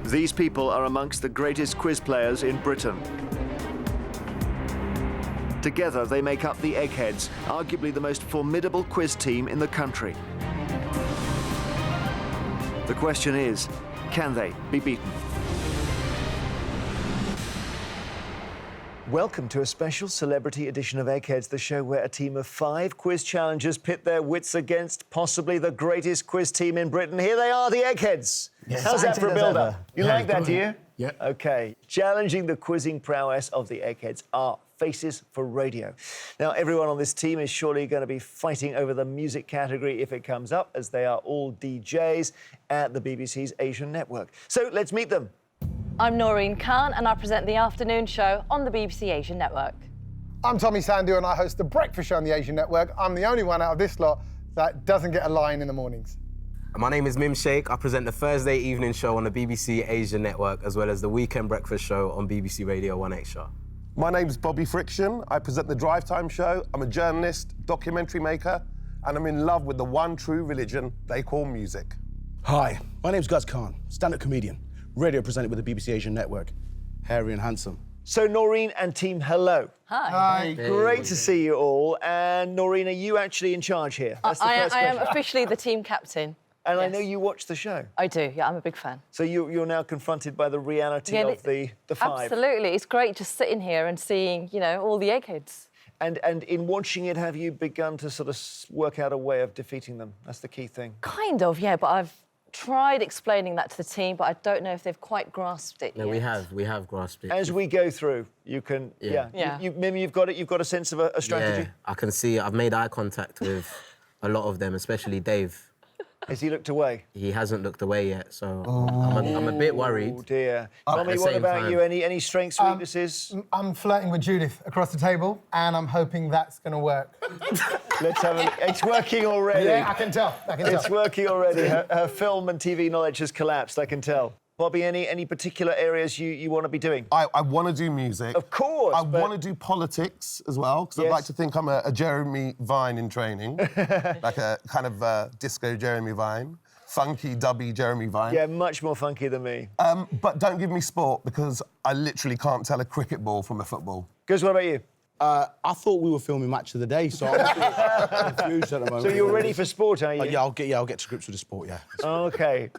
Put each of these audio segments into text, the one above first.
These people are amongst the greatest quiz players in Britain. Together, they make up the Eggheads, arguably the most formidable quiz team in the country. The question is, can they be beaten? Welcome to a special celebrity edition of Eggheads, the show where a team of 5 quiz challengers pit their wits against possibly the greatest quiz team in Britain. Here they are, the Eggheads. Yes. How's that for a build-up? You like that, do you? Yeah. OK. Challenging the quizzing prowess of the Eggheads are Faces for Radio. Now, everyone on this team is surely going to be fighting over the music category if it comes up, as they are all DJs at the BBC's Asian network. So let's meet them. I'm Noreen Khan and I present the afternoon show on the BBC Asian network. I'm Tommy Sandu and I host the breakfast show on the Asian network. I'm the only one out of this lot that doesn't get a line in the mornings. My name is Mim Sheikh. I present the Thursday evening show on the BBC Asian network, as well as the weekend breakfast show on BBC Radio 1 Extra. My name's Bobby Friction. I present the Drive Time show. I'm a journalist, documentary maker, and I'm in love with the one true religion they call music. Hi, my name's Guz Khan, stand-up comedian, radio presenter with the BBC Asian network, hairy and handsome. So, Noreen and team, hello. Hi. Hi. Great to see you all. And, Noreen, are you actually in charge here? That's the first I am question. officially the team captain. And I yes. know you watch the show. I do, yeah, I'm a big fan. So you're now confronted by the reality of the 5. Absolutely, it's great just sitting here and seeing, you know, all the Eggheads. And in watching it, have you begun to sort of work out a way of defeating them? That's the key thing. Kind of, yeah, but I've tried explaining that to the team, but I don't know if they've quite grasped it No, yet. we have grasped it. As we go through, you can, Yeah. Mim, you've got it. You've got a sense of a strategy. Yeah, I can see. I've made eye contact with a lot of them, especially Dave. Has he looked away? He hasn't looked away yet, so I'm a bit worried. Oh dear. At Tommy, the what same about time- you? Any strengths, weaknesses? I'm flirting with Judith across the table and I'm hoping that's going to work. Let's have a look. It's working already. Yeah, I can tell. It's working already. Her film and TV knowledge has collapsed, I can tell. Bobby, any particular areas you want to be doing? I want to do music. Of course. I want to do politics as well, because Yes. I'd like to think I'm a Jeremy Vine in training. Like a kind of disco Jeremy Vine. Funky, dubby Jeremy Vine. Yeah, much more funky than me. But don't give me sport, because I literally can't tell a cricket ball from a football. Guz, what about you? I thought we were filming Match of the Day, so I'm a bit confused at the moment. So you're ready for sport, are you? I'll get to grips with the sport, yeah. OK.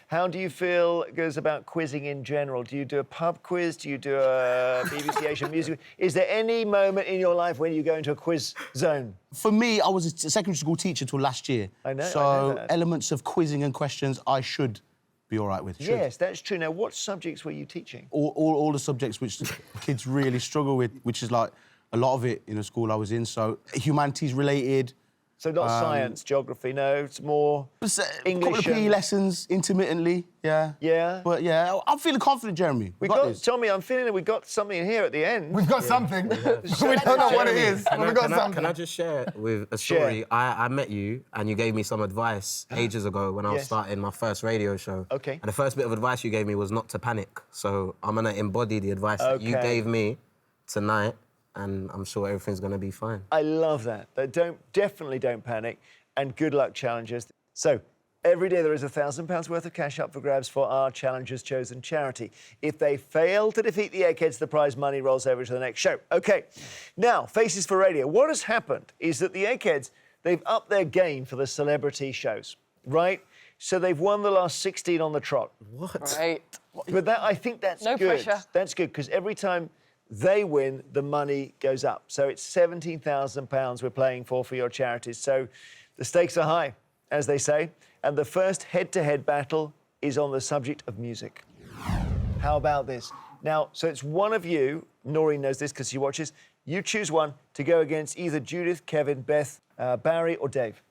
How do you feel, Guz, about quizzing in general? Do you do a pub quiz? Do you do a BBC Asian music? Is there any moment in your life when you go into a quiz zone? For me, I was a secondary school teacher till last year. I know, So I know that. elements of quizzing and questions I should be all right with. Should. Yes, that's true. Now, what subjects were you teaching? All the subjects which kids really struggle with, which is like a lot of it in the school I was in. So humanities related. So not science, geography, no, it's more English. A couple of PE and- lessons intermittently, yeah. Yeah? But yeah, I'm feeling confident, Jeremy. We got got, this. Tommy, I'm feeling that we've got something in here at the end. We've got something. We don't know what it is, but we've got something. Can I just share with a story? I met you and you gave me some advice ages ago when I was Yes. starting my first radio show. OK. And the first bit of advice you gave me was not to panic. So I'm going to embody the advice that you OK. gave me tonight, and I'm sure everything's going to be fine. I love that. Definitely don't panic, and good luck, challengers. So, every day there is £1,000 worth of cash up for grabs for our challengers' chosen charity. If they fail to defeat the Eggheads, the prize money rolls over to the next show. OK, now, Faces for Radio. What has happened is that the Eggheads, they've upped their game for the celebrity shows, right? So they've won the last 16 on the trot. What? Right. But I think that's No good. pressure. That's good, because every time they win, the money goes up. So it's £17,000 we're playing for your charities. So the stakes are high, as they say. And the first head-to-head battle is on the subject of music. How about this? Now, so it's one of you, Noreen knows this because she watches, you choose one to go against either Judith, Kevin, Beth, Barry or Dave.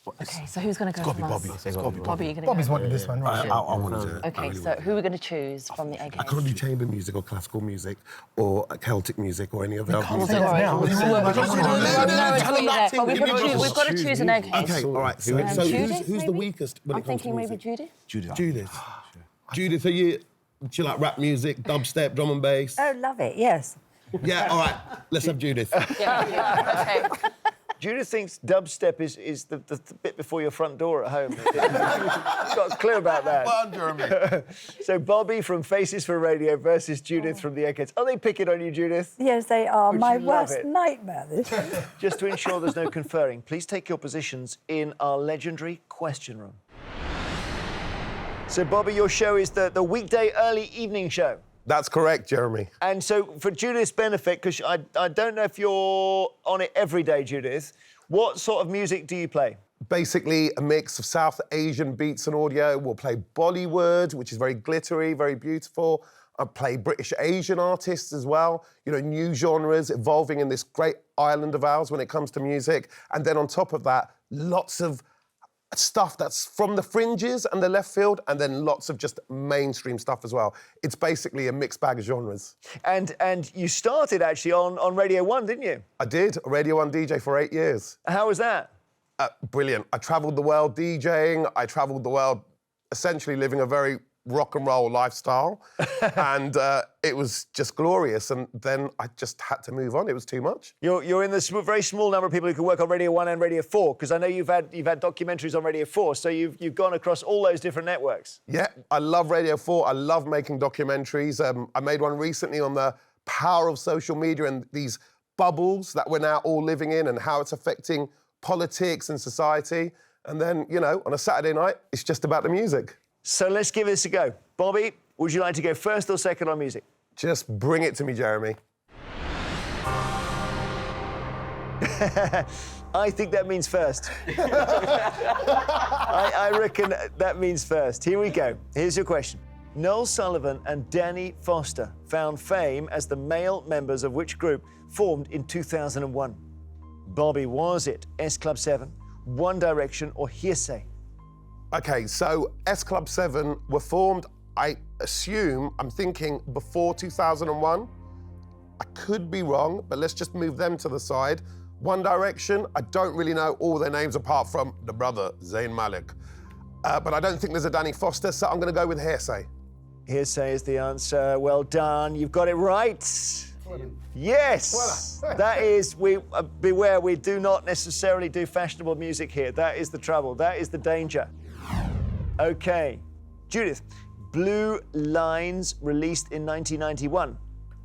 OK, so who's going to go Gotta be from us? Bobby. It's gotta be Bobby, you're going to Bobby's go. wanted this one, right? I want to do it. OK, so who are we going to choose from the Eggheads? I can't do chamber music or classical music or Celtic music or any other music. Don't worry. now. We've got to choose an Egghead. OK, all right. So Judith, who's the maybe? weakest when I'm it comes to thinking maybe music? Judith. Judith. Judith, do you like rap music, dubstep, drum and bass? Oh, love it, yes. Yeah, all right. Let's have Judith. Yeah, OK. Judith thinks dubstep is the bit before your front door at home. You've got a clue about that. Well, Jeremy. So Bobby from Faces for Radio versus Judith from the Eggheads. Are they picking on you, Judith? Yes, they are. Would My you love worst it? nightmare, this is. Just to ensure there's no conferring, please take your positions in our legendary question room. So, Bobby, your show is the weekday early evening show. That's correct, Jeremy. And so, for Judith's benefit, because I don't know if you're on it every day, Judith, what sort of music do you play? Basically, a mix of South Asian beats and audio. We'll play Bollywood, which is very glittery, very beautiful. I play British Asian artists as well. You know, new genres evolving in this great island of ours when it comes to music. And then on top of that, lots of stuff that's from the fringes and the left field, and then lots of just mainstream stuff as well. It's basically a mixed bag of genres. And you started actually on Radio 1, didn't you? I did, a Radio 1 DJ for 8 years. How was that? Brilliant. I travelled the world DJing. I travelled the world essentially living a very rock and roll lifestyle. And it was just glorious. And then I just had to move on. It was too much. You're in the very small number of people who can work on Radio 1 and Radio 4, because I know you've had documentaries on Radio 4, so you've gone across all those different networks. Yeah, I love Radio 4. I love making documentaries. I made one recently on the power of social media and these bubbles that we're now all living in and how it's affecting politics and society. And then, you know, on a Saturday night, it's just about the music. So let's give this a go. Bobby, would you like to go first or second on music? Just bring it to me, Jeremy. I think that means first. I reckon that means first. Here we go. Here's your question. Noel Sullivan and Danny Foster found fame as the male members of which group formed in 2001? Bobby, was it S Club 7, One Direction, or Hearsay? Okay, so S Club 7 were formed, I'm thinking before 2001. I could be wrong, but let's just move them to the side. One Direction, I don't really know all their names apart from the brother, Zayn Malik. But I don't think there's a Danny Foster, so I'm going to go with Hearsay. Hearsay is the answer. Well done. You've got it right. Yes. That is, beware, we do not necessarily do fashionable music here. That is the trouble. That is the danger. Okay. Judith, Blue Lines, released in 1991,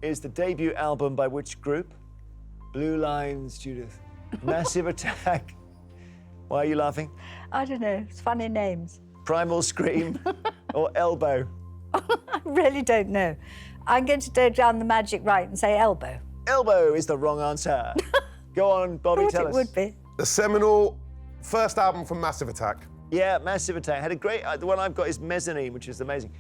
is the debut album by which group? Blue Lines, Judith. Massive Attack. Why are you laughing? I don't know, it's funny names. Primal Scream or Elbow? I really don't know. I'm going to go down the magic right and say Elbow. Elbow is the wrong answer. Go on, Bobby, Thought tell it us. would be. The seminal first album from Massive Attack. Yeah, Massive Attack. Had a great... the one I've got is Mezzanine, which is amazing.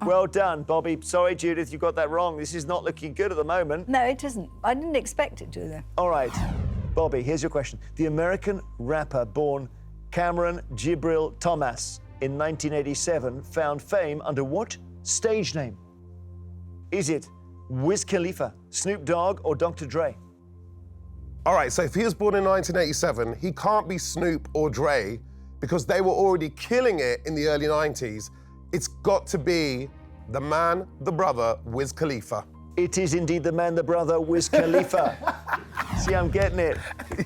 Well done, Bobby. Sorry, Judith, you got that wrong. This is not looking good at the moment. No, it isn't. I didn't expect it to, though. All right, Bobby, here's your question. The American rapper born Cameron Jibril Thomas in 1987 found fame under what stage name? Is it Wiz Khalifa, Snoop Dogg, or Dr. Dre? All right, so if he was born in 1987, he can't be Snoop or Dre because they were already killing it in the early 90s. It's got to be the man, the brother, Wiz Khalifa. It is indeed the man, the brother, Wiz Khalifa. See, I'm getting it.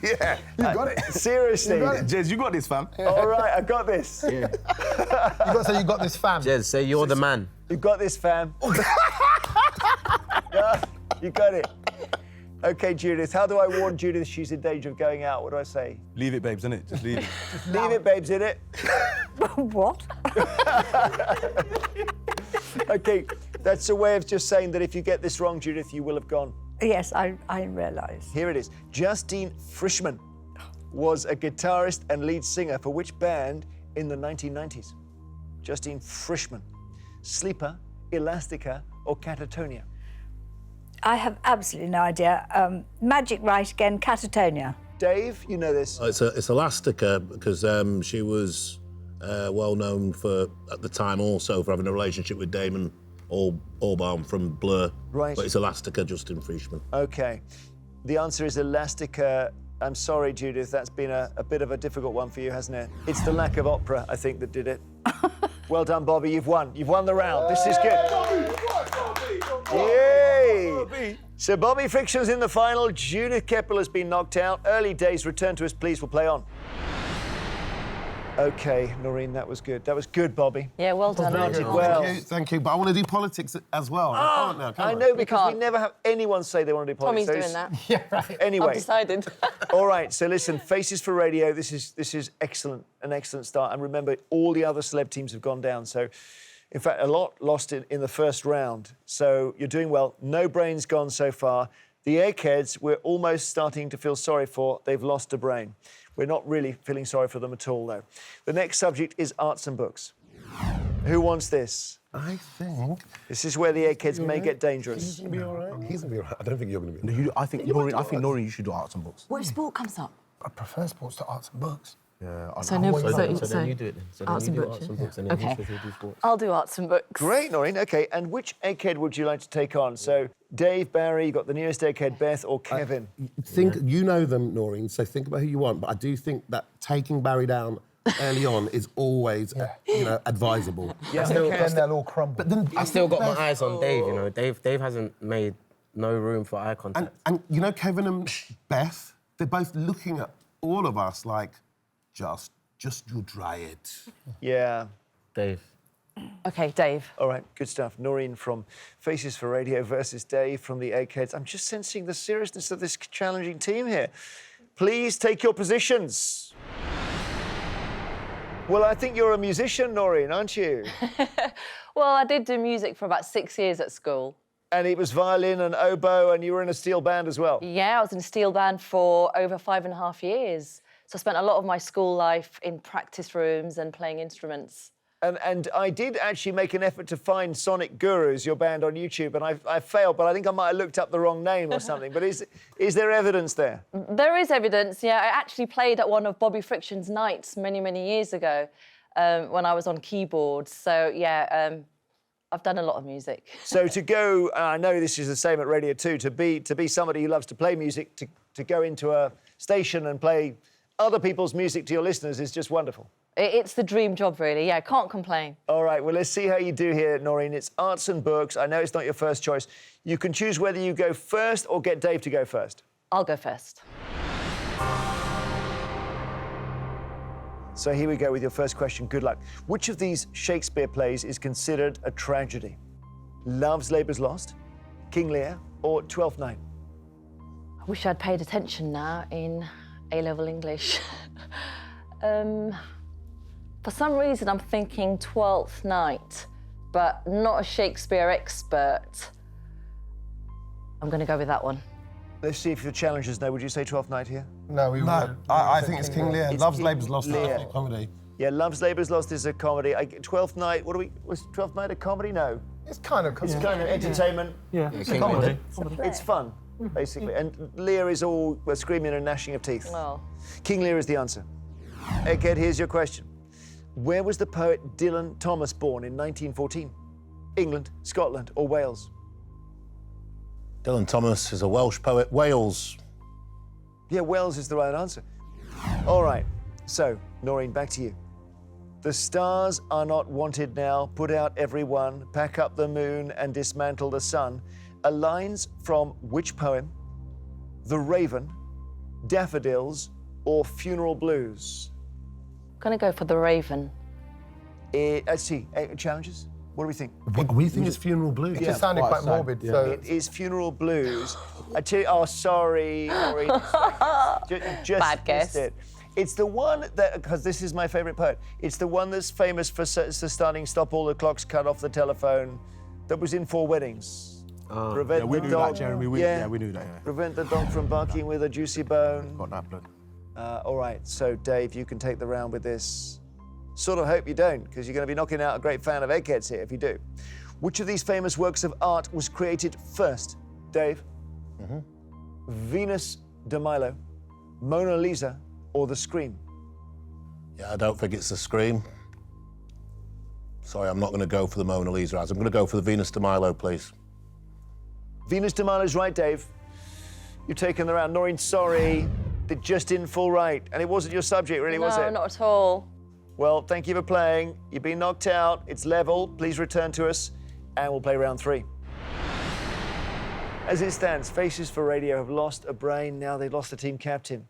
Yeah. You got it. Seriously. Jez, you got this, fam. All right, I got this. You got to say you got this, fam. Jez, say you're the man. You got this, fam. Yeah, you got it. Okay, Judith, how do I warn Judith she's in danger of going out? What do I say? Leave it, babes, innit? Just leave it. Leave it, babes, in it. What? Okay, that's a way of just saying that if you get this wrong, Judith, you will have gone. Yes, I realise. Here it is. Justine Frischmann was a guitarist and lead singer for which band in the 1990s? Justine Frischmann. Sleeper, Elastica, or Catatonia? I have absolutely no idea. Magic right again, Catatonia. Dave, you know this. It's Elastica because she was well known for, at the time also, for having a relationship with Damon Albarn from Blur. Right. But it's Elastica, Justin Frischmann. Okay. The answer is Elastica. I'm sorry, Judith, that's been a bit of a difficult one for you, hasn't it? It's the lack of opera, I think, that did it. Well done, Bobby, you've won. You've won the round. This is good. Yay! Bobby. So Bobby Friction's in the final. Judith Keppel has been knocked out. Early Days, return to us, please. We'll play on. OK, Noreen, that was good. That was good, Bobby. Yeah, well done. You did Thank well. you, thank you. But I want to do politics as well. I can't now, can I? I know, because we can't. never have anyone say they want to do Tommy's politics. doing that. Yeah, right. Anyway. I've decided. All right, so listen, Faces for Radio, this is excellent, an excellent start. And remember, all the other celeb teams have gone down. So, in fact, a lot lost in the first round. So you're doing well. No brains gone so far. The Eggheads, we're almost starting to feel sorry for. They've lost a brain. We're not really feeling sorry for them at all, though. The next subject is arts and books. Who wants this? I think This is where the Eggheads may get dangerous. he's going to be all right. He's going to be all right. I don't think you're going to be all right. I think Noreen, you should do arts and books. Which sport comes up? I prefer sports to arts and books. Yeah, So no, So then you do it then. So then arts you and do books, arts and yeah. books, and then Okay. he'll do sports. I'll do arts and books. Great, Noreen. OK, and which Egghead would you like to take on? So, Dave, Barry, you've got the nearest Egghead, Beth or Kevin? You know them, Noreen, so think about who you want. But I do think that taking Barry down early on is always, advisable. Yeah, Then they'll all crumble. But then I still got my eyes on Dave, you know. Dave hasn't made no room for eye contact. and you know, Kevin and Beth, they're both looking at all of us like, just you try it. Yeah. Dave. OK, Dave. All right, good stuff. Noreen from Faces for Radio versus Dave from the Eggheads. I'm just sensing the seriousness of this challenging team here. Please take your positions. Well, I think you're a musician, Noreen, aren't you? Well, I did do music for about 6 years at school. And it was violin and oboe, and you were in a steel band as well. Yeah, I was in a steel band for over 5.5 years. So I spent a lot of my school life in practice rooms and playing instruments. And I did actually make an effort to find Sonic Gurus, your band, on YouTube, and I failed, but I think I might have looked up the wrong name or something. But is there evidence there? There is evidence, yeah. I actually played at one of Bobby Friction's nights many, many years ago when I was on keyboards. So, yeah, I've done a lot of music. So to go, and I know this is the same at Radio 2, to be somebody who loves to play music, to go into a station and play other people's music to your listeners is just wonderful. It's the dream job, really. Yeah, can't complain. All right, well, let's see how you do here, Noreen. It's arts and books. I know it's not your first choice. You can choose whether you go first or get Dave to go first. I'll go first. So here we go with your first question. Good luck. Which of these Shakespeare plays is considered a tragedy? Love's Labour's Lost, King Lear, or Twelfth Night? I wish I'd paid attention now in A-level English. For some reason, I'm thinking Twelfth Night, but not a Shakespeare expert. I'm going to go with that one. Let's see if your challengers know. Would you say Twelfth Night here? No, I think it's King Lear. It's Love's King Labour's Lost is Lear. a comedy. Yeah, Love's Labour's Lost is a comedy. Twelfth Night, was Twelfth Night a comedy? No. It's kind of... It's kind of entertainment. Yeah, it's a comedy. It's fun, basically. And Lear is all screaming and gnashing of teeth. Well, King Lear is the answer. Egghead, here's your question. Where was the poet Dylan Thomas born in 1914? England, Scotland, or Wales? Dylan Thomas is a Welsh poet. Wales. Yeah, Wales is the right answer. All right, so, Noreen, back to you. The stars are not wanted now. Put out everyone. Pack up the moon and dismantle the sun. Are lines from which poem? The Raven, Daffodils, or Funeral Blues? I'm going to go for The Raven. Let's see, challenges? What do we think? We think it's Funeral Blues. It just sounded quite morbid, so... It is Funeral Blues. I tell you, oh, sorry, Noreen. Just Bad guess. missed it. It's the one that, because this is my favourite poet, it's the one that's famous for starting Stop All the Clocks, Cut Off the Telephone, that was in 4 Weddings. Prevent Yeah, we the knew dog. that, Jeremy. We knew that, yeah. Prevent the dog from barking with a juicy bone. Got that blood. All right, so Dave, you can take the round with this. Sort of hope you don't, because you're going to be knocking out a great fan of Eggheads here if you do. Which of these famous works of art was created first? Dave? Venus de Milo, Mona Lisa, or The Scream? Yeah, I don't think it's the Scream. Sorry, I'm not going to go for the Mona Lisa. I'm going to go for the Venus de Milo, please. Venus de Milo's right, Dave. You've taken the round. Noreen, sorry. It just didn't fall right. And it wasn't your subject, really, was it? No, not at all. Well, thank you for playing. You've been knocked out. It's level. Please return to us, and we'll play round 3. As it stands, Faces for Radio have lost a brain. Now they've lost a team captain.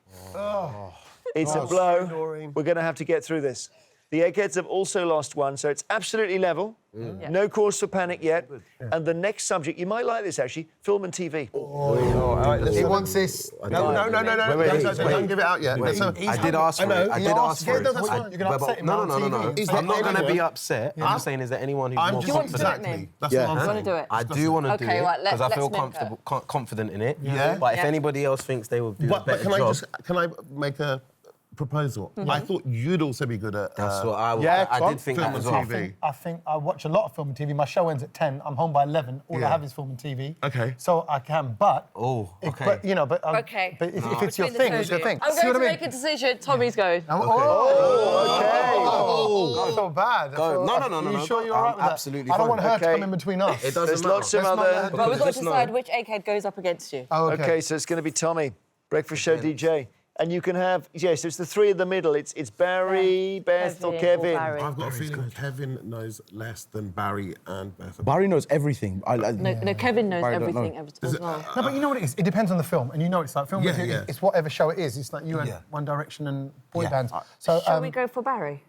It's a blow. We're going to have to get through this. The Eggheads have also lost one, so it's absolutely level. No cause for panic yet. And the next subject, you might like this actually, film and TV. All right, he wants this. No. Don't give it out yet. I did ask for it. I did ask for it. You can upset him. No. TV. I'm not going to be upset. I'm just saying, is there anyone who's more confident? Exactly. That's You what I'm want saying. to do it? I do want to do Okay, it right, because I feel let's make confident in it. Yeah. But if anybody else thinks they will do a But better can job, can I make a proposal? I thought you'd also be good at. that's what I Tom, did think film that as and well. TV. I think I watch a lot of film and TV. My show ends at 10. I'm home by 11. All I have is film and TV. Okay. So I can, but... Oh, okay. But, you know, Okay. But if it's your Between the thing, two it's your of you. thing. I'm See going what to I mean? make a decision. Tommy's going. I feel bad. No. Are you sure you're all right with that? Absolutely I don't fine. want her to Okay. come in between us. It doesn't There's matter. lots of other... Well, we've got to Just know. decide which egghead goes up against you. Oh, Okay, so it's going to be Tommy, Breakfast Show DJ. And you can have, so it's the three in the middle. It's Barry, Beth, or Kevin. Barry. I've got a feeling Kevin knows less than Barry and Beth. Barry knows everything. No, Kevin knows Barry don't know. everything as well. No, but you know what it is? It depends on the film. And you know it's like film. Yeah. It's whatever show it is. It's like you and One Direction and boy bands. So, Shall we go for Barry?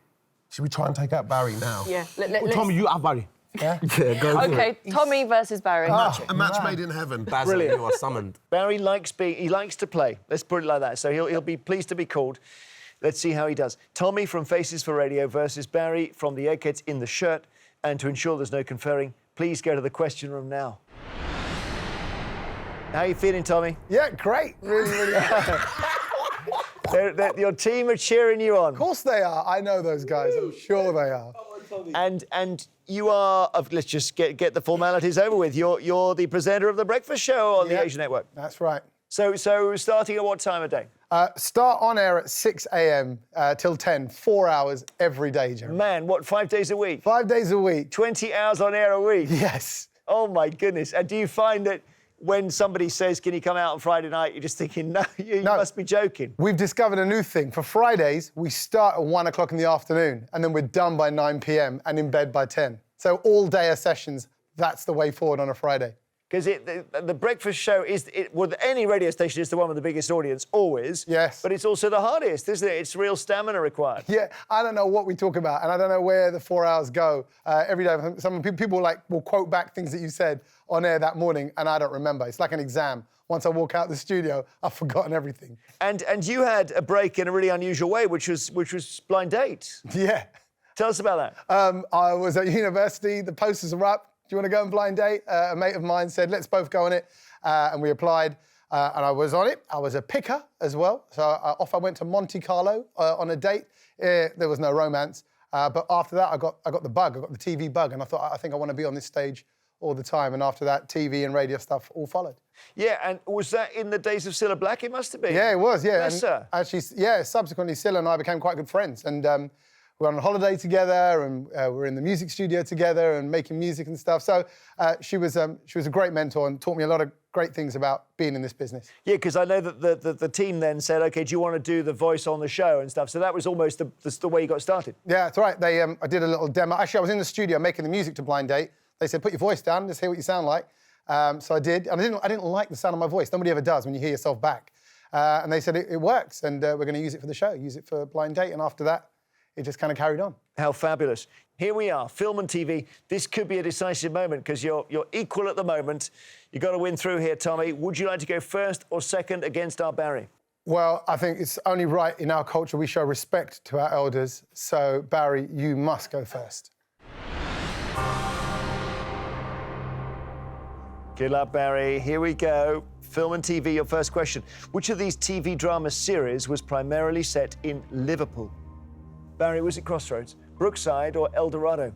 Should we try and take out Barry now? Yeah. Tommy, you have Barry. yeah? Yeah, go for it. Okay, Tommy versus Barry. A match made in heaven. Basil, you are summoned. Barry likes to play. Let's put it like that. So he'll be pleased to be called. Let's see how he does. Tommy from Faces for Radio versus Barry from the Eggheads in the shirt. And to ensure there's no conferring, please go to the question room now. How are you feeling, Tommy? Yeah, great. Really, really. Your team are cheering you on. Of course they are. I know those guys. I'm sure they are. And you are, let's just get the formalities over with. You're the presenter of the breakfast show on the Asian Network. That's right. So starting at what time of day? Start on air at 6 a.m. Till 10, 4 hours every day, Jeremy. Man, what, 5 days a week? 5 days a week. 20 hours on air a week? Yes. Oh, my goodness. And do you find that when somebody says, can you come out on Friday night, you're just thinking, no, you must be joking? We've discovered a new thing. For Fridays, we start at 1 o'clock in the afternoon, and then we're done by 9 p.m. and in bed by 10. So all day sessions, that's the way forward on a Friday. Because the breakfast show with any radio station, is the one with the biggest audience, always. Yes. But it's also the hardest, isn't it? It's real stamina required. Yeah, I don't know what we talk about, and I don't know where the 4 hours go. Every day, some people will quote back things that you said on air that morning, and I don't remember. It's like an exam. Once I walk out the studio, I've forgotten everything. And you had a break in a really unusual way, which was Blind Date. Yeah. Tell us about that. I was at university. The posters are up. Do you want to go on Blind Date? A mate of mine said, let's both go on it. And we applied, and I was on it. I was a picker as well. So off I went to Monte Carlo on a date. There was no romance. But after that, I got the bug. I got the TV bug. And I thought, I think I want to be on this stage all the time. And after that, TV and radio stuff all followed. Yeah, and was that in the days of Cilla Black? It must have been. Yeah, it was, yeah. Yes, and sir. Actually, yeah, subsequently, Cilla and I became quite good friends. And we were on holiday together, and we were in the music studio together and making music and stuff. So she was a great mentor and taught me a lot of great things about being in this business. Yeah, because I know that the team then said, OK, do you want to do the voice on the show and stuff? So that was almost the way you got started. Yeah, that's right. I did a little demo. Actually, I was in the studio making the music to Blind Date. They said, put your voice down, let's hear what you sound like. So I did, and I didn't like the sound of my voice. Nobody ever does when you hear yourself back. And they said, it works, and we're going to use it for the show, use it for Blind Date. And after that, it just kind of carried on. How fabulous. Here we are, film and TV. This could be a decisive moment because you're equal at the moment. You've got to win through here, Tommy. Would you like to go first or second against our Barry? Well, I think it's only right in our culture we show respect to our elders. So, Barry, you must go first. Good luck, Barry. Here we go. Film and TV, your first question. Which of these TV drama series was primarily set in Liverpool? Barry, was it Crossroads, Brookside or El Dorado?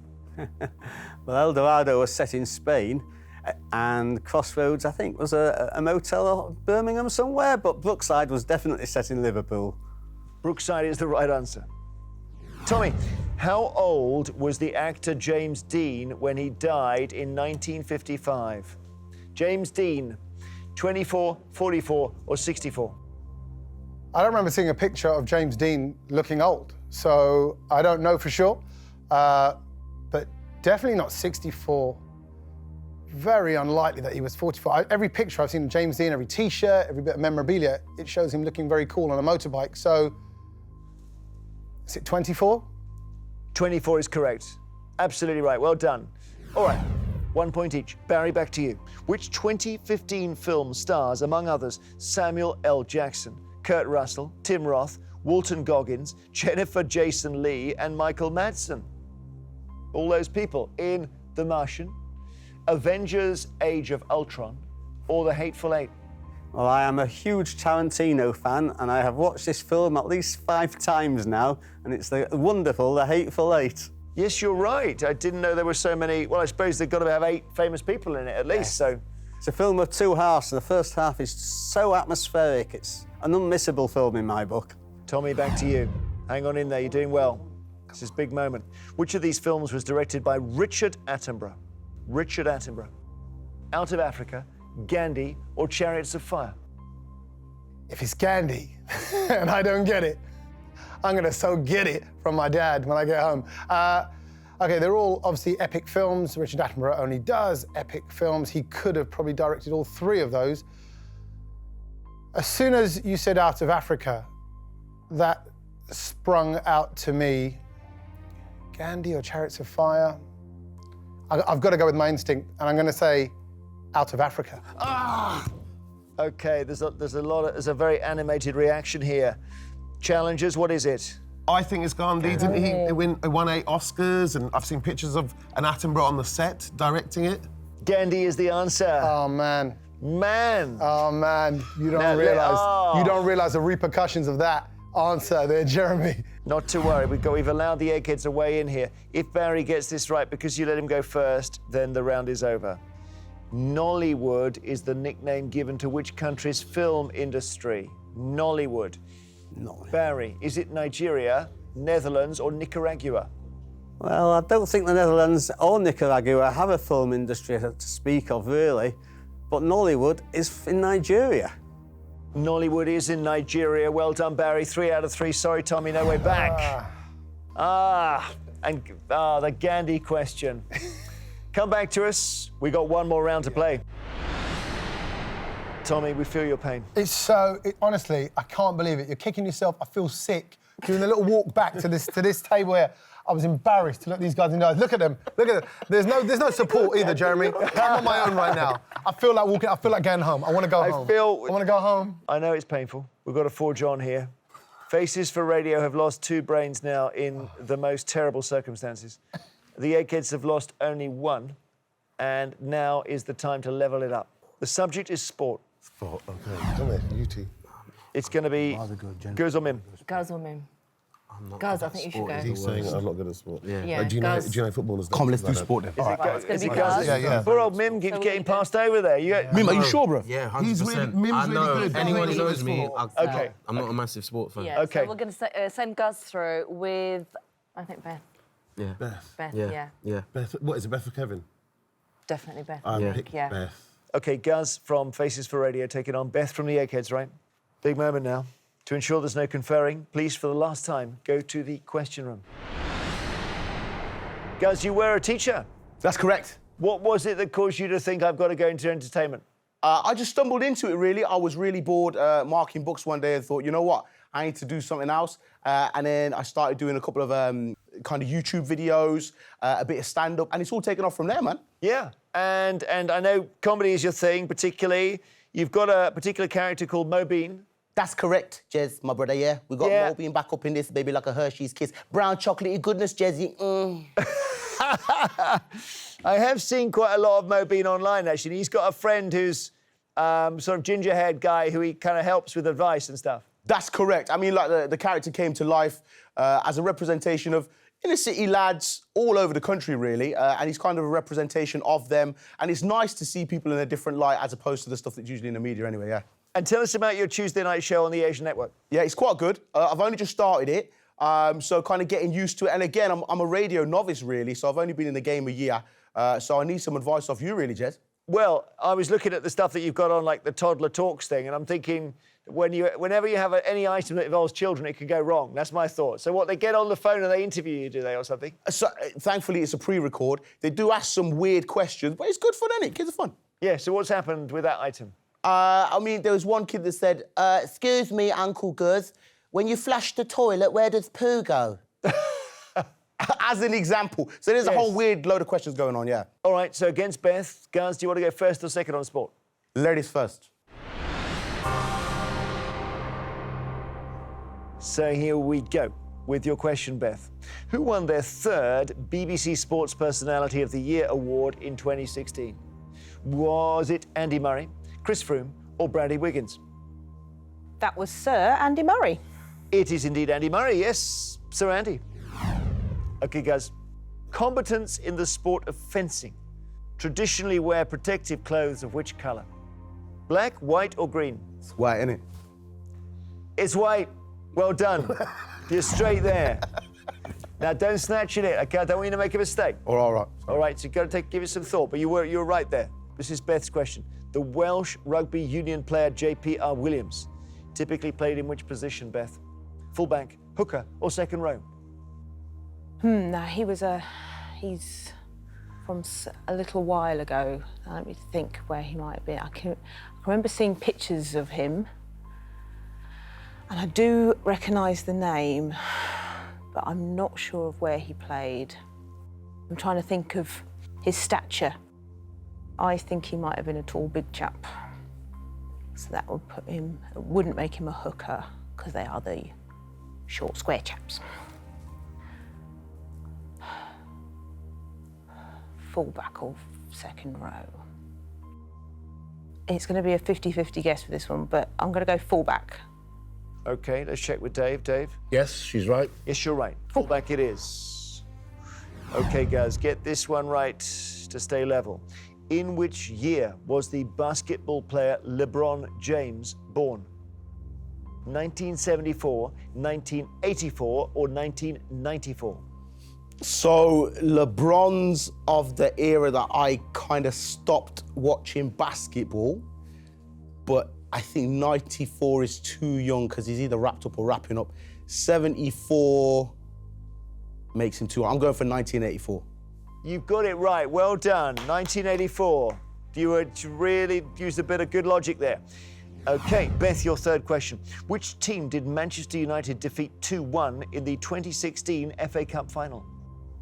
Well, El Dorado was set in Spain, and Crossroads, I think, was a motel or Birmingham somewhere, but Brookside was definitely set in Liverpool. Brookside is the right answer. Tommy, how old was the actor James Dean when he died in 1955? James Dean, 24, 44 or 64? I don't remember seeing a picture of James Dean looking old, so I don't know for sure. But definitely not 64. very unlikely that he was 44. Every picture I've seen of James Dean, every T-shirt, every bit of memorabilia, it shows him looking very cool on a motorbike. So, is it 24? 24 is correct. Absolutely right. Well done. All right, 1 point each. Barry, back to you. Which 2015 film stars, among others, Samuel L. Jackson, Kurt Russell, Tim Roth, Walton Goggins, Jennifer Jason Leigh, and Michael Madsen? All those people in The Martian, Avengers Age of Ultron, or The Hateful Eight? Well, I am a huge Tarantino fan, and I have watched this film at least 5 times now, and it's the wonderful The Hateful Eight. Yes, you're right. I didn't know there were so many. Well, I suppose they've got to have 8 famous people in it at least, so. It's a film of 2 halves, and the first half is so atmospheric. It's an unmissable film in my book. Tommy, back to you. Hang on in there, you're doing well. This is a big moment. Which of these films was directed by Richard Attenborough? Richard Attenborough. Out of Africa, Gandhi, or Chariots of Fire? If it's Gandhi and I don't get it, I'm gonna so get it from my dad when I get home. Okay, they're all obviously epic films. Richard Attenborough only does epic films. He could have probably directed all 3 of those. As soon as you said Out of Africa, that sprung out to me. Gandhi or Chariots of Fire? I've got to go with my instinct, and I'm gonna say Out of Africa. Okay, there's a very animated reaction here. Challengers, what is it? I think it's Gandhi. Didn't he won 8 Oscars? And I've seen pictures of an Attenborough on the set directing it. Gandhi is the answer. Oh, man. Man. Oh, man. You Now, don't realise the repercussions of that answer there, Jeremy. Not to worry, we've allowed the Eggheads a way in here. If Barry gets this right, because you let him go first, then the round is over. Nollywood is the nickname given to which country's film industry? Nollywood. Barry, is it Nigeria, Netherlands, or Nicaragua? Well, I don't think the Netherlands or Nicaragua have a film industry to speak of, really. But Nollywood is in Nigeria. Nollywood is in Nigeria. Well done, Barry. 3 out of 3. Sorry, Tommy, no way back. The Gandhi question. Come back to us. We got one more round to play. Tommy, we feel your pain. Honestly, I can't believe it. You're kicking yourself. I feel sick. Doing a little walk back to this table here. I was embarrassed to look these guys in the eyes. Look at them. Look at them. There's no support either, Jeremy. I'm on my own right now. I feel like walking. I feel like going home. I want to go home. I want to go home. I know it's painful. We've got to forge on here. Faces for Radio have lost 2 brains now in the most terrible circumstances. The Eggheads have lost only 1, and now is the time to level it up. The subject is sport. Sport, okay. Come here, you two. It's going to be Goes or Mim. Goes or Mim? Guys, I think you should go. He's saying I'm not good at sport. Yeah, do you know football is Come, let's do sport then. It's going to be Guys. Yeah. Poor old Mim keeps getting passed over there. Mim, are you sure, bro? Yeah, 100%. He's really- Mim's I really know. good. Anyone who He's knows me, Okay. I'm not a massive sport fan. Yeah, Okay. so we're going to send Guz through with, I think, Beth. Yeah. Beth, Yeah. Yeah. Beth, what is it, Beth or Kevin? Definitely Beth. Pick Yeah. Beth. Okay, Guz from Faces for Radio taking on Beth from the Eggheads, right? Big moment now. To ensure there's no conferring, please, for the last time, go to the question room. Guz, you were a teacher. That's correct. What was it that caused you to think I've got to go into entertainment? I just stumbled into it, really. I was really bored marking books one day and thought, you know what? I need to do something else. And then I started doing a couple of kind of YouTube videos, a bit of stand-up, and it's all taken off from there, man. Yeah, and I know comedy is your thing, particularly. You've got a particular character called Mo Bean. That's correct, Jez, my brother, yeah. We got Mo being back up in this, baby, like a Hershey's Kiss. Brown chocolatey goodness, Jezzy. I have seen quite a lot of Mo Bean online, actually. He's got a friend who's sort of ginger-haired guy who he kind of helps with advice and stuff. That's correct. I mean, like, the character came to life as a representation of inner-city lads all over the country, really, and he's kind of a representation of them. And it's nice to see people in a different light as opposed to the stuff that's usually in the media anyway, yeah. And tell us about your Tuesday night show on the Asian Network. Yeah, it's quite good. I've only just started it, so kind of getting used to it. And again, I'm a radio novice, really, so I've only been in the game a year, so I need some advice off you, really, Jez. Well, I was looking at the stuff that you've got on, like the Toddler Talks thing, and I'm thinking whenever you have any item that involves children, it could go wrong. That's my thought. So what, they get on the phone and they interview you, do they, or something? So, thankfully, it's a pre-record. They do ask some weird questions, but it's good fun, isn't it? Kids are fun. Yeah, so what's happened with that item? I mean, there was one kid that said, excuse me, Uncle Guz, when you flush the toilet, where does poo go? As an example. So there's a whole weird load of questions going on, yeah. All right, so against Beth, Gaz, do you want to go first or second on sport? Ladies first. So here we go with your question, Beth. Who won their third BBC Sports Personality of the Year award in 2016? Was it Andy Murray, Chris Froome, or Bradley Wiggins? That was Sir Andy Murray. It is indeed Andy Murray, yes, Sir Andy. OK, guys. Combatants in the sport of fencing traditionally wear protective clothes of which colour? Black, white, or green? It's white, isn't it? It's white. Well done. You're straight there. Now, don't snatch at it, OK? I don't want you to make a mistake. All right. All right, so you've got to give it some thought, but you were right there. This is Beth's question. The Welsh rugby union player JPR Williams typically played in which position, Beth? Fullback, hooker, or second row? No, he's from a little while ago. Let me think where he might be. I remember seeing pictures of him, and I do recognise the name, but I'm not sure of where he played. I'm trying to think of his stature. I think he might have been a tall, big chap. So that would wouldn't make him a hooker, because they are the short, square chaps. Fullback or second row. It's going to be a 50-50 guess for this one, but I'm going to go fullback. OK, let's check with Dave. Dave? Yes, she's right. Yes, you're right. Fullback it is. OK, guys, get this one right to stay level. In which year was the basketball player LeBron James born? 1974, 1984, or 1994? So LeBron's of the era that I kind of stopped watching basketball, but I think 94 is too young because he's either wrapped up or wrapping up. 74 makes him too young. I'm going for 1984. You've got it right. Well done. 1984. You really used a bit of good logic there. OK, Beth, your third question. Which team did Manchester United defeat 2-1 in the 2016 FA Cup final?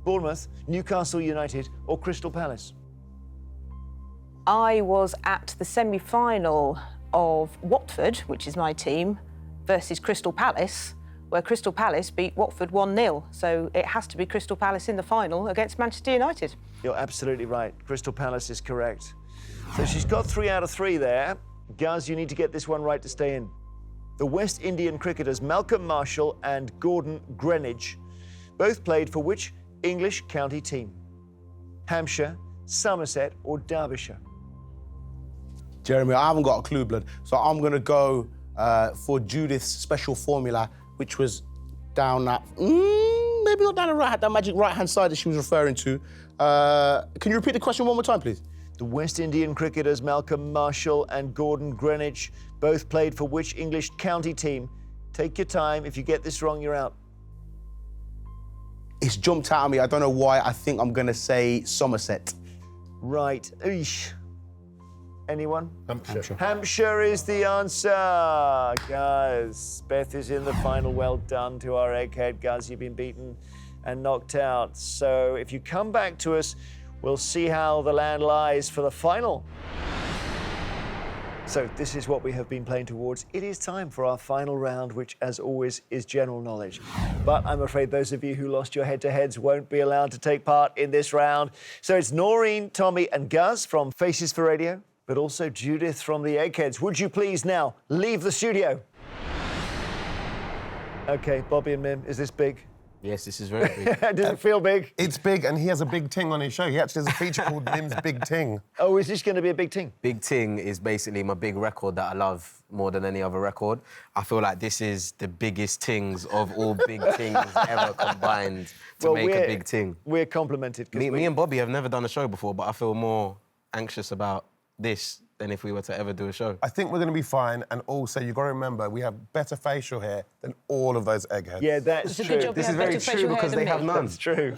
Bournemouth, Newcastle United, or Crystal Palace? I was at the semi-final of Watford, which is my team, versus Crystal Palace, where Crystal Palace beat Watford 1-0. So it has to be Crystal Palace in the final against Manchester United. You're absolutely right. Crystal Palace is correct. So she's got 3 out of 3 there. Gaz, you need to get this one right to stay in. The West Indian cricketers Malcolm Marshall and Gordon Greenidge both played for which English county team? Hampshire, Somerset, or Derbyshire? Jeremy, I haven't got a clue, blood. So I'm going to go for Judith's special formula, which was down that, maybe not down the right, that magic right-hand side that she was referring to. Can you repeat the question one more time, please? The West Indian cricketers Malcolm Marshall and Gordon Greenidge both played for which English county team? Take your time. If you get this wrong, you're out. It's jumped out at me. I don't know why. I think I'm going to say Somerset. Right. Eesh. Anyone? Hampshire. Hampshire is the answer. Guys, Beth is in the final. Well done to our egghead. Guys, you've been beaten and knocked out. So if you come back to us, we'll see how the land lies for the final. So this is what we have been playing towards. It is time for our final round, which, as always, is general knowledge. But I'm afraid those of you who lost your head-to-heads won't be allowed to take part in this round. So it's Noreen, Tommy and Guz from Faces for Radio, but also Judith from the Eggheads. Would you please now leave the studio? OK, Bobby and Mim, is this big? Yes, this is very big. Does it feel big? It's big, and he has a big ting on his show. He actually has a feature called Mim's Big Ting. Oh, is this going to be a big ting? Big Ting is basically my big record that I love more than any other record. I feel like this is the biggest tings of all big tings ever combined to make a big ting. We're complimented. Me and Bobby have never done a show before, but I feel more anxious about this than if we were to ever do a show. I think we're going to be fine, and also you've got to remember we have better facial hair than all of those eggheads. Yeah, that's It's a true. good job This you is have very better true facial hair because than they have me. none. That's true.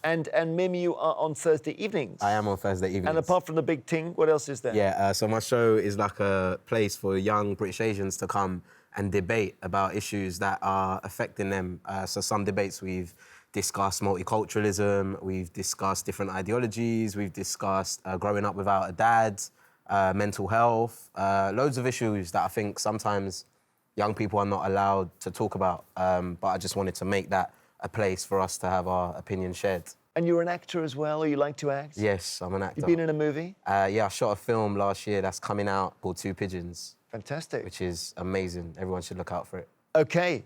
And Mim, you are on Thursday evenings. I am on Thursday evenings. And apart from the big ting, what else is there? Yeah, so my show is like a place for young British Asians to come and debate about issues that are affecting them. So some debates we've discussed multiculturalism, we've discussed different ideologies, we've discussed growing up without a dad, mental health, loads of issues that I think sometimes young people are not allowed to talk about. But I just wanted to make that a place for us to have our opinion shared. And you're an actor as well, or you like to act? Yes, I'm an actor. You've been in a movie? Yeah, I shot a film last year that's coming out called Two Pigeons, Fantastic. which is amazing. Everyone should look out for it. Okay,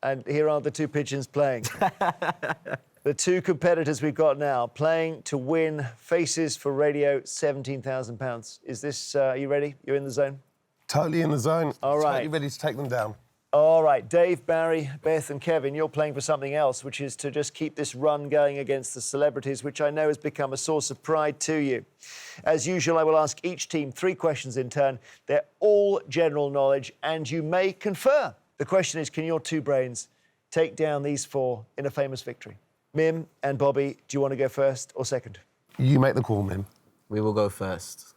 and here are the two pigeons playing. The two competitors we've got now playing to win Faces for Radio, £17,000. Is this, are you ready? You're in the zone? Totally in the zone. All right. Totally ready to take them down. All right, Dave, Barry, Beth and Kevin, you're playing for something else, which is to just keep this run going against the celebrities, which I know has become a source of pride to you. As usual, I will ask each team 3 questions in turn. They're all general knowledge, and you may confer. The question is, can your two brains take down these 4 in a famous victory? Mim and Bobby, do you want to go first or second? You make the call, Mim. We will go first.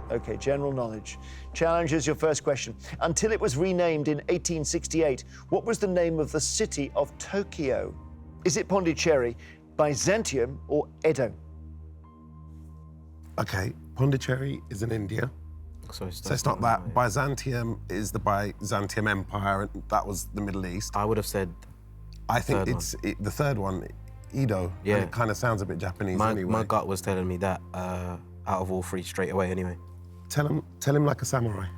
OK, general knowledge. Challenge is your first question. Until it was renamed in 1868, what was the name of the city of Tokyo? Is it Pondicherry, Byzantium or Edo? OK, Pondicherry is in India. So it's not that. Byzantium is the Byzantium Empire, and that was the Middle East. I would have said I think third it's the third one, Edo. Yeah. And it kind of sounds a bit Japanese anyway. My gut was telling me that out of all 3 straight away anyway. Tell him like a samurai.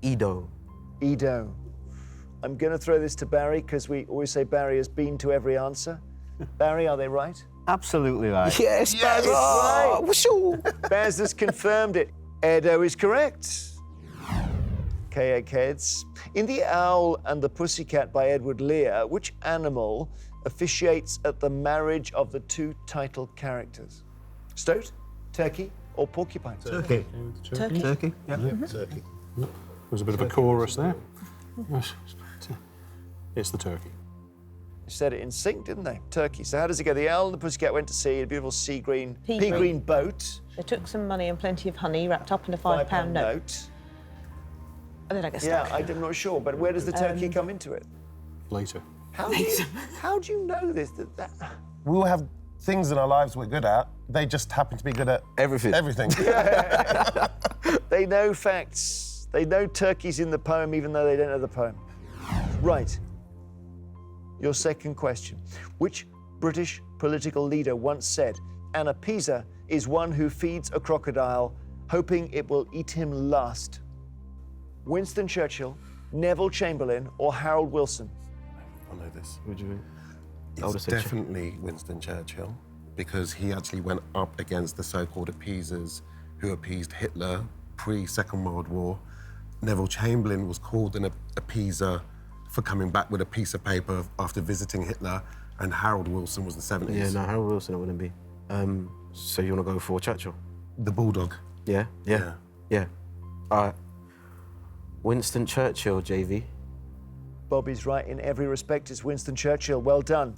Edo. Edo. I'm going to throw this to Barry because we always say Barry has been to every answer. Barry, are they right? Absolutely right. Yes, Yes, right. Baz has confirmed it. Edo is correct. Okay, Eggheads. In The Owl and the Pussycat by Edward Lear, which animal officiates at the marriage of the 2 title characters? Stoat, turkey, or porcupine? Turkey. Turkey. Yeah, turkey. There's a bit of a chorus there. It's the turkey. You said it in sync, didn't they? Turkey. So how does it go? The Owl and the Pussycat went to sea, a beautiful sea green, pea green boat. They took some money and plenty of honey wrapped up in a £5 note. And then I got stuck. Yeah, I'm not sure, but where does the turkey come into it? Later. How do you know this? We all have things in our lives we're good at. They just happen to be good at Everything. everything. They know facts. They know turkey's in the poem, even though they don't know the poem. Right. Your second question. Which British political leader once said, "An appeaser is one who feeds a crocodile, hoping it will eat him last"? Winston Churchill, Neville Chamberlain, or Harold Wilson? I know this. Would you? It's definitely Winston Churchill, because he actually went up against the so-called appeasers who appeased Hitler pre-Second World War. Neville Chamberlain was called an appeaser for coming back with a piece of paper after visiting Hitler, and Harold Wilson was the 70s. Yeah, no, Harold Wilson it wouldn't be. So you want to go for Churchill? The Bulldog. Yeah. All right. Winston Churchill, JV. Bobby's right in every respect. It's Winston Churchill. Well done.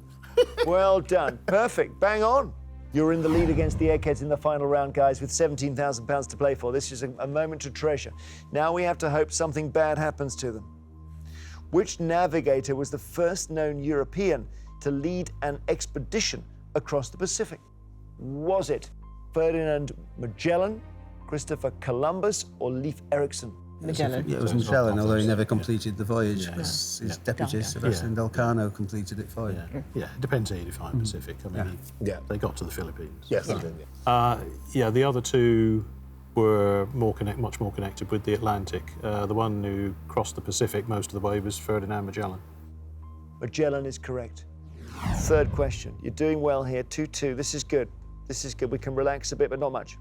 Well done. Perfect. Bang on. You're in the lead against the Eggheads in the final round, guys, with £17,000 to play for. This is a moment to treasure. Now we have to hope something bad happens to them. Which navigator was the first known European to lead an expedition across the Pacific? Was it Ferdinand Magellan, Christopher Columbus, or Leif Erikson? Magellan. Yeah, it was Magellan, although he never completed the voyage. His deputy, Sebastian Delcano, completed it for him. Yeah, it depends how you define Pacific. I mean, they got to the Philippines. Yes, they did. The other 2 were much more connected with the Atlantic. The one who crossed the Pacific most of the way was Ferdinand Magellan. Magellan is correct. Third question. You're doing well here, 2-2. This is good. This is good. We can relax a bit, but not much.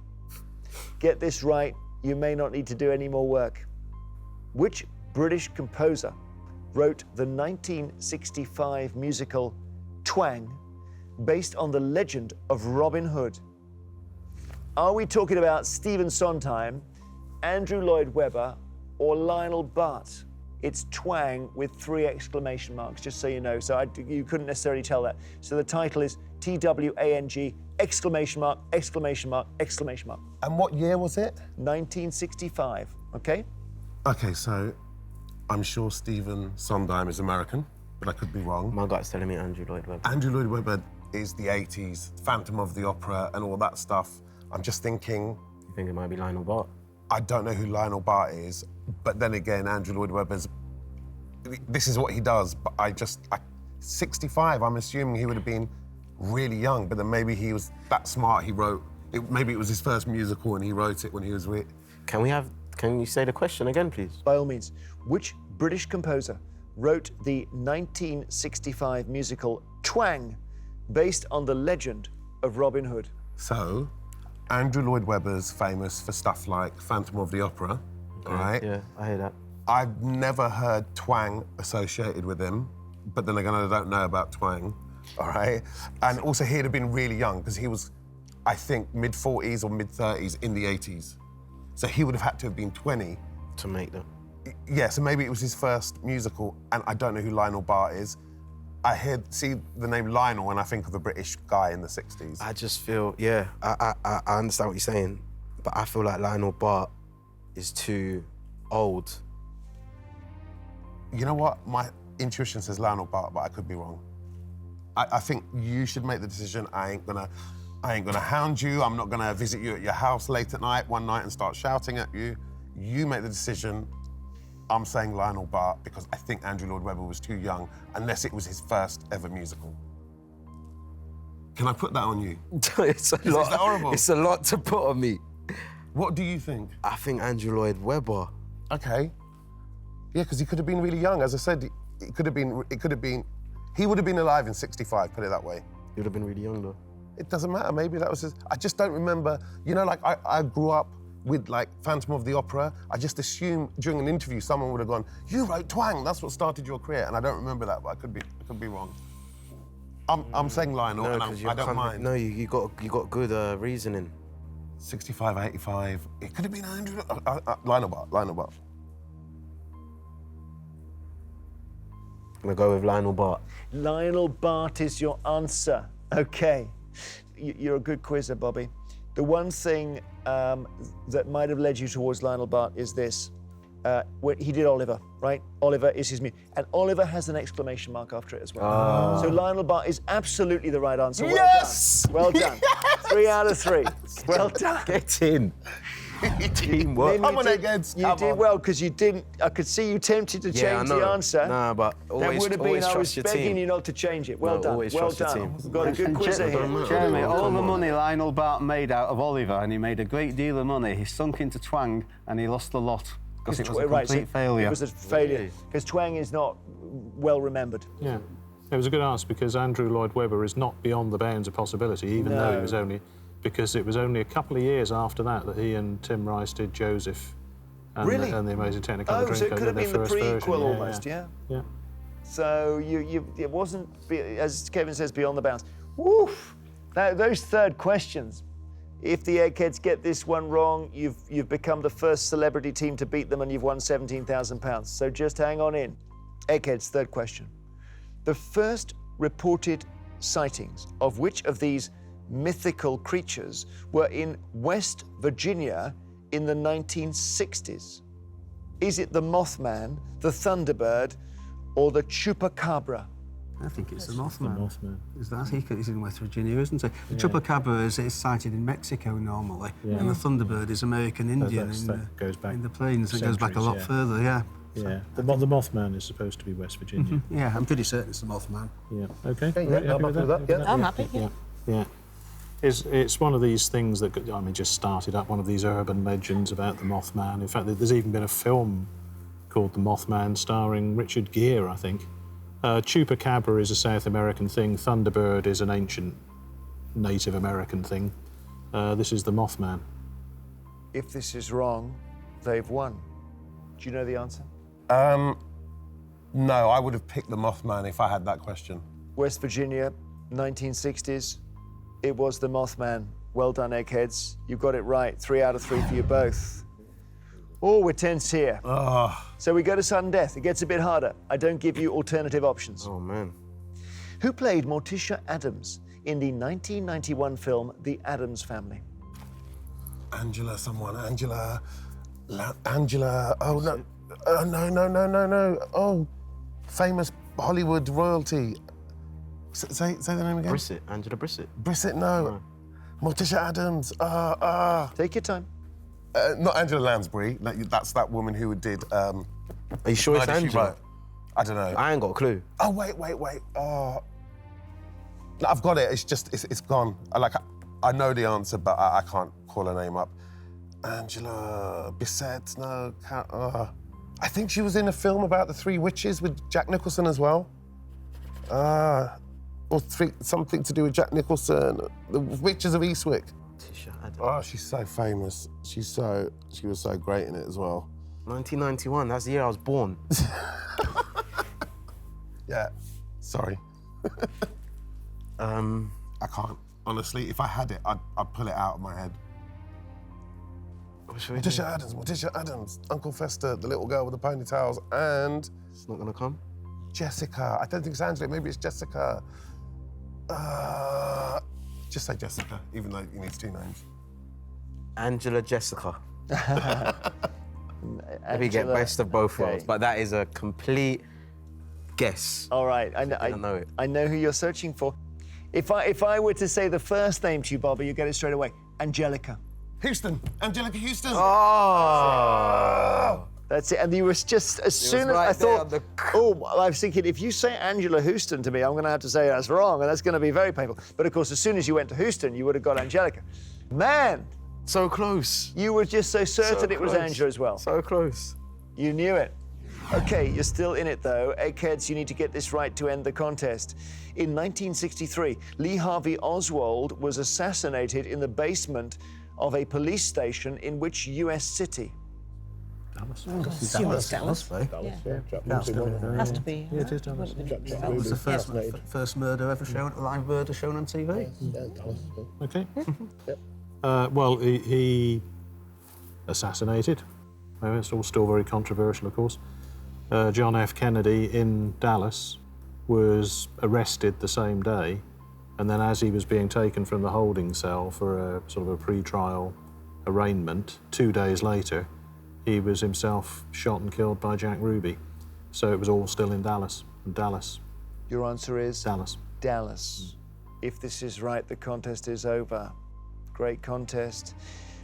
Get this right. You may not need to do any more work. Which British composer wrote the 1965 musical Twang, based on the legend of Robin Hood? Are we talking about Stephen Sondheim, Andrew Lloyd Webber, or Lionel Bart? It's Twang with 3 exclamation marks, just so you know. So you couldn't necessarily tell that. So the title is Twang, exclamation mark, exclamation mark, exclamation mark. And what year was it? 1965, okay? Okay, so I'm sure Stephen Sondheim is American, but I could be wrong. My gut's telling me Andrew Lloyd Webber. Andrew Lloyd Webber is the 80s, Phantom of the Opera and all that stuff. I'm just thinking... You think it might be Lionel Bart? I don't know who Lionel Bart is, but then again, Andrew Lloyd Webber's... This is what he does, but 65, I'm assuming he would have been really young, but then maybe he was that smart, he wrote... maybe it was his first musical and he wrote it when he was... Can you say the question again, please? By all means. Which British composer wrote the 1965 musical Twang, based on the legend of Robin Hood? So, Andrew Lloyd Webber's famous for stuff like Phantom of the Opera, all right? Yeah, I hear that. I've never heard Twang associated with him, but then again, I don't know about Twang, all right? And also, he'd have been really young, because he was, I think, mid-40s or mid-30s in the 80s. So he would have had to have been 20. To make them. Yeah, so maybe it was his first musical, and I don't know who Lionel Bart is. I see the name Lionel when I think of a British guy in the 60s. I just feel, yeah, I understand what you're saying, but I feel like Lionel Bart is too old. You know what? My intuition says Lionel Bart, but I could be wrong. I think you should make the decision. I ain't gonna hound you. I'm not gonna visit you at your house late at night, one night, and start shouting at you. You make the decision. I'm saying Lionel Bart because I think Andrew Lloyd Webber was too young, unless it was his first ever musical. Can I put that on you? It's a lot. Is that horrible? It's a lot to put on me. What do you think? I think Andrew Lloyd Webber. Okay. Yeah, because he could have been really young. As I said, it could have been. He would have been alive in 65. Put it that way. He would have been really young though. It doesn't matter. Maybe that was his. I just don't remember. You know, like I grew up with like Phantom of the Opera. I just assumed during an interview someone would have gone, "You wrote Twang. That's what started your career." And I don't remember that, but I could be wrong. I'm saying Lionel, No, and I don't mind. No, you got good reasoning. 65, 85. It could have been Andrew. Lionel Bart. I'm gonna go with Lionel Bart. Lionel Bart is your answer. Okay. You're a good quizzer, Bobby. The one thing that might have led you towards Lionel Bart is this. He did Oliver, right? Oliver is his music. And Oliver has an exclamation mark after it as well. Oh. So Lionel Bart is absolutely the right answer. Well Yes! done. Well done. 3 out of 3. Well done. Get in. Teamwork. Come on, Eggheads. You did well, because you didn't. I could see you tempted to change the answer. Nah, but always, that would have always been. I trust was your begging team. you not to change it. Well No, done. always Well trust your done. team. We've got a good quizzer here. Jeremy, all Come the on. money Lionel Bart made out of Oliver, and he made a great deal of money, he sunk into Twang, and he lost a lot, because it was a complete failure. It was a failure, because Twang is not well remembered. Yeah. It was a good answer, because Andrew Lloyd Webber is not beyond the bounds of possibility, even though he was only... Because it was only a couple of years after that he and Tim Rice did Joseph and, Really? and the Amazing Technicolor Dreamcoat. So it could have been the prequel almost, yeah? Yeah. So it wasn't, as Kevin says, beyond the bounds. Woof! Those third questions, if the Eggheads get this one wrong, you've become the first celebrity team to beat them and you've won £17,000. So just hang on in. Eggheads, third question. The first reported sightings of which of these mythical creatures were in West Virginia in the 1960s? Is it the Mothman, the Thunderbird, or the Chupacabra? I think it's the Mothman. The Mothman. He's in West Virginia, isn't he? The Chupacabra is sighted in Mexico normally, and the Thunderbird is American Indian That goes back in the plains. It goes back a lot further, yeah. Yeah, the Mothman is supposed to be West Virginia. Yeah, I'm pretty certain it's the Mothman. Yeah, okay. Yeah, I'm happy with that. Yeah. I'm happy, yeah. Yeah. It's one of these things that, just started up, one of these urban legends about the Mothman. In fact, there's even been a film called The Mothman starring Richard Gere, I think. Chupacabra is a South American thing. Thunderbird is an ancient Native American thing. This is the Mothman. If this is wrong, they've won. Do you know the answer? No, I would have picked the Mothman if I had that question. West Virginia, 1960s, it was the Mothman. Well done, Eggheads. You got it right. 3 out of 3 for you both. Oh, we're tense here. So we go to sudden death. It gets a bit harder. I don't give you alternative options. Oh, man. Who played Morticia Addams in the 1991 film The Addams Family? Angela, oh, no. No. Oh, famous Hollywood royalty. Say the name again. Angela Brissett. Brissett, no. Morticia Addams. Take your time. Not Angela Lansbury. That's that woman who did. Are you sure it's Murder, She Angela? Wrote. I don't know. I ain't got a clue. Oh, wait. Oh. No, I've got it. It's just, it's gone. I know the answer, but I can't call her name up. Angela Bissett, no. I think she was in a film about the 3 witches with Jack Nicholson as well. Or something to do with Jack Nicholson. The Witches of Eastwick. Oh, she's so famous. She was so great in it as well. 1991, that's the year I was born. Yeah, sorry. I can't. Honestly, if I had it, I'd pull it out of my head. Morticia Addams, Uncle Fester, the little girl with the ponytails, and... It's not gonna come? Jessica. I don't think it's Angela, maybe it's Jessica. Just say Jessica, even though it needs 2 names. Angela Jessica. Maybe get best of both worlds, but that is a complete guess. All right, I know it. I know who you're searching for. If I were to say the first name to you, Bobby, you get it straight away. Angelica. Houston. Angelica Houston. Oh! That's it. And you were just, as soon as I thought, I was thinking, if you say Angela Houston to me, I'm going to have to say that's wrong, and that's going to be very painful. But of course, as soon as you went to Houston, you would have got Angelica. Man! So close. You were just so certain it was Angela as well. So close. You knew it. Okay, you're still in it though. Eggheads, you need to get this right to end the contest. In 1963, Lee Harvey Oswald was assassinated in the basement of a police station in which US city? Dallas. Dallas. Has to be. Yeah, it is Dallas. That was the first murder ever shown, live murder shown on TV. Okay. Well, he assassinated. It's all still very controversial, of course. John F. Kennedy in Dallas was arrested the same day, and then as he was being taken from the holding cell for a sort of a pre-trial arraignment, 2 days later, he was himself shot and killed by Jack Ruby. So it was all still in Dallas. Dallas. Your answer is? Dallas. Dallas. If this is right, the contest is over. Great contest.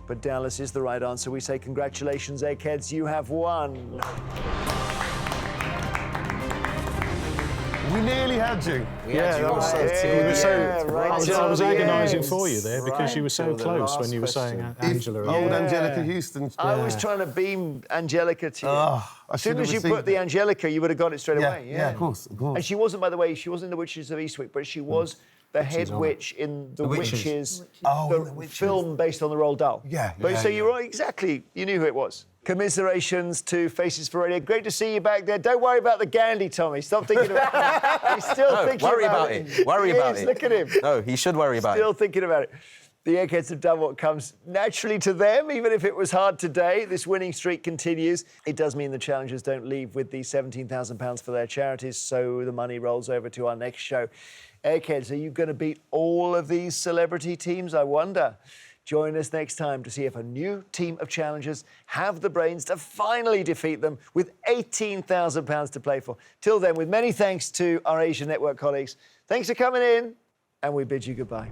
But Dallas is the right answer. We say congratulations, Eggheads, you have won. We nearly had you. I was agonising for you there because you were so close when you were saying Angela. Old Angelica Houston. I was trying to beam Angelica to you. As soon as you put the Angelica, you would have got it straight away. Yeah, of course. And she wasn't, by the way, she wasn't the Witches of Eastwick, but she was the head witch in The Witches, the film based on the Roald Dahl. So you were exactly, you knew who it was. Commiserations to Faces for Radio. Great to see you back there. Don't worry about the Gandhi, Tommy. Stop thinking about it. He's still thinking about it. Worry about it. Look at him. No, he should worry about it. Still thinking about it. The Eggheads have done what comes naturally to them, even if it was hard today. This winning streak continues. It does mean the challengers don't leave with the £17,000 for their charities, so the money rolls over to our next show. Eggheads, are you going to beat all of these celebrity teams? I wonder. Join us next time to see if a new team of challengers have the brains to finally defeat them with £18,000 to play for. Till then, with many thanks to our Asian Network colleagues, thanks for coming in, and we bid you goodbye.